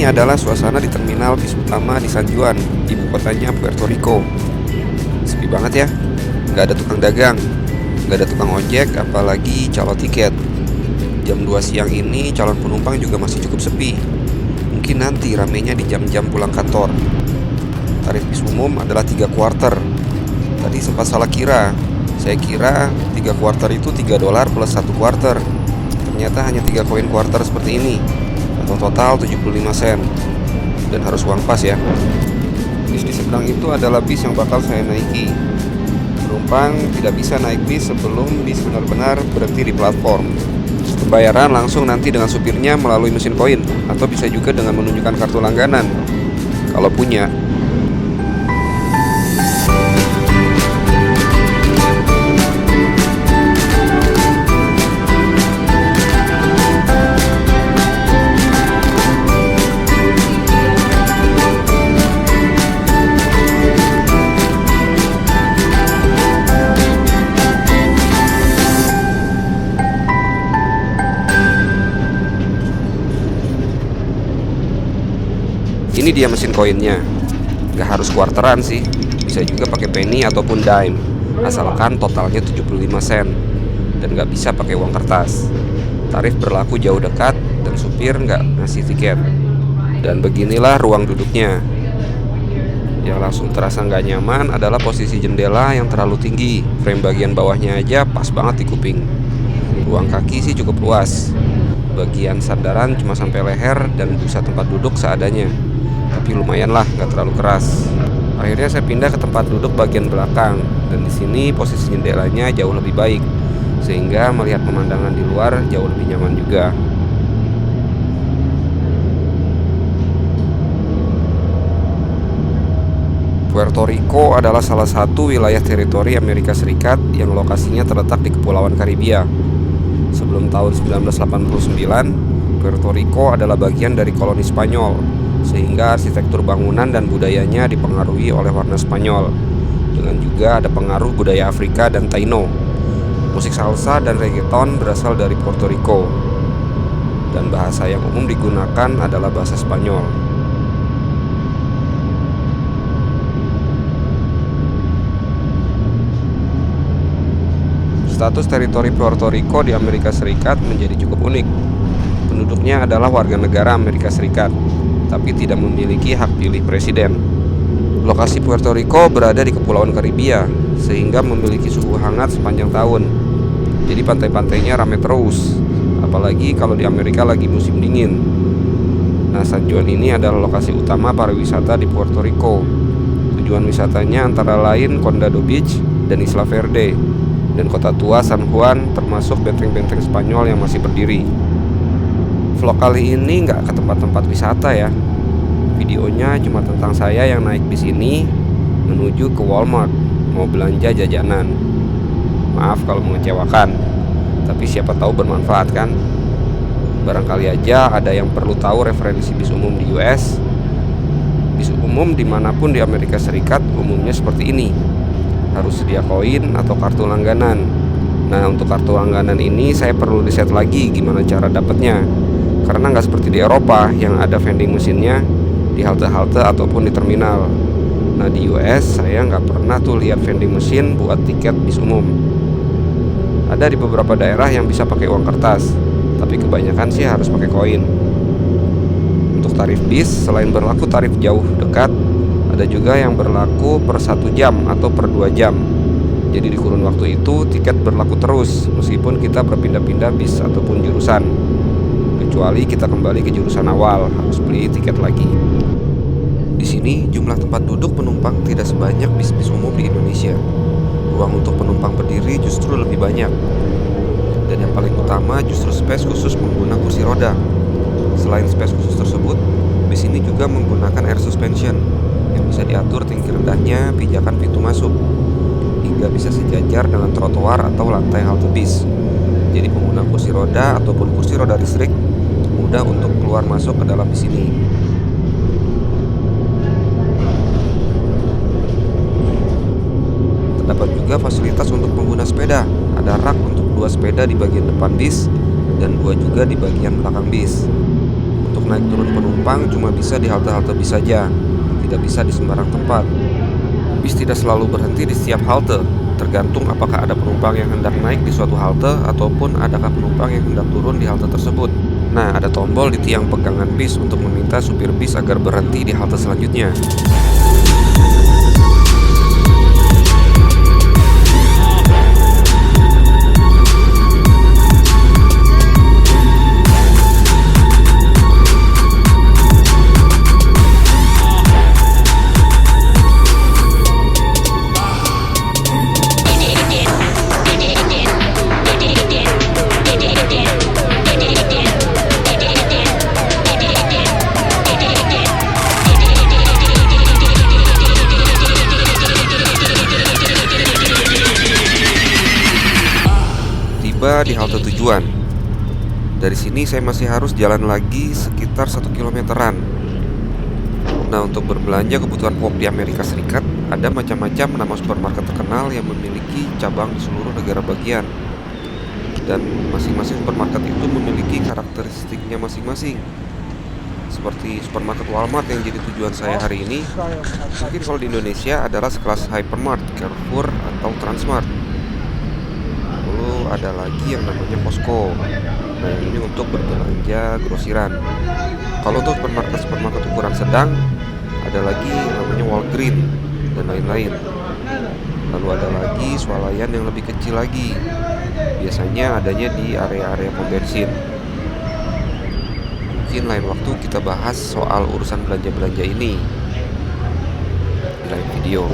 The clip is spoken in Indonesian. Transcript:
Ini adalah suasana di terminal bis utama di San Juan, ibu kotanya Puerto Rico. Sepi banget ya, nggak ada tukang dagang, nggak ada tukang ojek, apalagi calon tiket. Jam 2 siang ini calon penumpang juga masih cukup sepi. Mungkin nanti ramenya di jam-jam pulang kantor. Tarif bis umum adalah 3 kuarter. Tadi sempat salah kira. Saya kira 3 kuarter itu $3 plus 1 kuarter. Ternyata hanya 3 koin kuarter seperti ini, atau total 75 sen. Dan harus uang pas ya. Bis di seberang itu adalah bis yang bakal saya naiki. Penumpang tidak bisa naik bis sebelum bis benar-benar berhenti di platform. Pembayaran langsung nanti dengan supirnya melalui mesin koin, atau bisa juga dengan menunjukkan kartu langganan kalau punya. Ini dia mesin koinnya. Gak harus kuarteran sih, bisa juga pakai penny ataupun dime, asalkan totalnya 75 sen. Dan gak bisa pakai uang kertas. Tarif berlaku jauh dekat dan supir gak ngasih tiket. Dan beginilah ruang duduknya. Yang langsung terasa gak nyaman adalah posisi jendela yang terlalu tinggi. Frame bagian bawahnya aja pas banget di kuping. Ruang kaki sih cukup luas. Bagian sandaran cuma sampai leher dan busa tempat duduk seadanya. Tapi lumayan lah, nggak terlalu keras. Akhirnya saya pindah ke tempat duduk bagian belakang, dan di sini posisi jendelanya jauh lebih baik, sehingga melihat pemandangan di luar jauh lebih nyaman juga. Puerto Rico adalah salah satu wilayah teritori Amerika Serikat yang lokasinya terletak di Kepulauan Karibia. Sebelum tahun 1989, Puerto Rico adalah bagian dari koloni Spanyol, sehingga arsitektur bangunan dan budayanya dipengaruhi oleh warna Spanyol, dengan juga ada pengaruh budaya Afrika dan Taino. Musik salsa dan reggaeton berasal dari Puerto Rico, dan bahasa yang umum digunakan adalah bahasa Spanyol. Status teritori Puerto Rico di Amerika Serikat menjadi cukup unik. Penduduknya adalah warga negara Amerika Serikat, tapi tidak memiliki hak pilih presiden. Lokasi Puerto Rico berada di Kepulauan Karibia, sehingga memiliki suhu hangat sepanjang tahun. Jadi pantai-pantainya ramai terus, apalagi kalau di Amerika lagi musim dingin. Nah, San Juan ini adalah lokasi utama pariwisata di Puerto Rico. Tujuan wisatanya antara lain Condado Beach dan Isla Verde, dan kota tua San Juan, termasuk benteng-benteng Spanyol yang masih berdiri. Vlog kali ini nggak ke tempat-tempat wisata ya. Videonya cuma tentang saya yang naik bis ini menuju ke Walmart, mau belanja jajanan. Maaf kalau mengecewakan, tapi siapa tahu bermanfaat kan. Barangkali aja ada yang perlu tahu referensi bis umum di US. Bis umum dimanapun di Amerika Serikat umumnya seperti ini. Harus sedia koin atau kartu langganan. Nah, untuk kartu langganan ini saya perlu riset lagi gimana cara dapatnya. Karena nggak seperti di Eropa yang ada vending mesinnya di halte-halte ataupun di terminal. Nah, di US saya nggak pernah tuh lihat vending mesin buat tiket bis umum. Ada di beberapa daerah yang bisa pakai uang kertas, tapi kebanyakan sih harus pakai koin. Untuk tarif bis, selain berlaku tarif jauh dekat, ada juga yang berlaku per 1 jam atau per 2 jam. Jadi di kurun waktu itu tiket berlaku terus meskipun kita berpindah-pindah bis ataupun jurusan. Kecuali kita kembali ke jurusan awal, harus beli tiket lagi. Di sini jumlah tempat duduk penumpang tidak sebanyak bis-bis umum di Indonesia. Ruang untuk penumpang berdiri justru lebih banyak. Dan yang paling utama justru space khusus pengguna kursi roda. Selain space khusus tersebut, bis ini juga menggunakan air suspension yang bisa diatur tinggi rendahnya pijakan pintu masuk, hingga bisa sejajar dengan trotoar atau lantai halte bis. Jadi pengguna kursi roda ataupun kursi roda listrik mudah untuk keluar masuk ke dalam bis ini. Terdapat juga fasilitas untuk pengguna sepeda. Ada rak untuk 2 sepeda di bagian depan bis dan 2 juga di bagian belakang bis. Untuk untuk naik turun penumpang cuma bisa di halte-halte bis saja, tidak bisa di sembarang tempat. Bis tidak selalu berhenti di setiap halte, tergantung apakah ada penumpang yang hendak naik di suatu halte ataupun adakah penumpang yang hendak turun di halte tersebut. Nah, ada tombol di tiang pegangan bis untuk meminta supir bis agar berhenti di halte selanjutnya. Tiba di halte tujuan. Dari sini saya masih harus jalan lagi sekitar 1 kilometeran. Nah, untuk berbelanja kebutuhan pokok di Amerika Serikat, ada macam-macam nama supermarket terkenal yang memiliki cabang di seluruh negara bagian. Dan masing-masing supermarket itu memiliki karakteristiknya masing-masing. Seperti supermarket Walmart yang jadi tujuan saya hari ini, mungkin kalau di Indonesia adalah sekelas Hypermart, Carrefour, atau Transmart. Lalu ada lagi yang namanya Costco. Nah, ini untuk berbelanja grosiran. Kalau untuk supermarket ukuran sedang, ada lagi yang namanya Walgreen dan lain-lain. Lalu ada lagi swalayan yang lebih kecil lagi. Biasanya adanya di area-area pom bensin. Mungkin lain waktu kita bahas soal urusan belanja-belanja ini di lain video.